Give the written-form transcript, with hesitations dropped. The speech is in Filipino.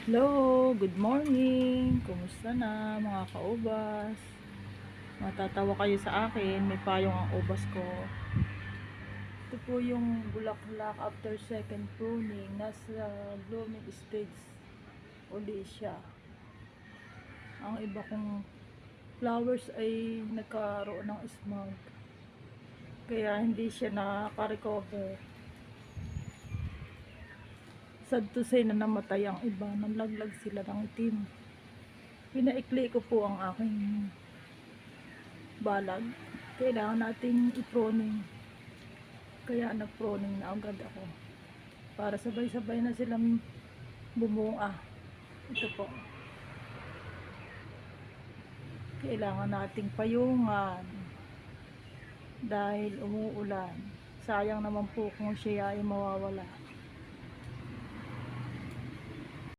Hello, good morning. Kumusta na mga kaubas? Matatawa kayo sa akin, may payong ang ubas ko. Ito po yung bulaklak after second pruning. Nasa blooming stage uli siya. Ang iba kong flowers ay nagkaroon ng smog. Kaya hindi siya nakaka-recover. Sad to say na namatay ang iba. Nalaglag sila ng itim. Pinaikli ko po ang aking balag. Kailangan nating i-pruning. Kaya nag-pruning na agad ako. Para sabay-sabay na silang bumunga. Ito po. Kailangan nating payungan. Dahil umuulan. Sayang naman po kung siya ay mawawala.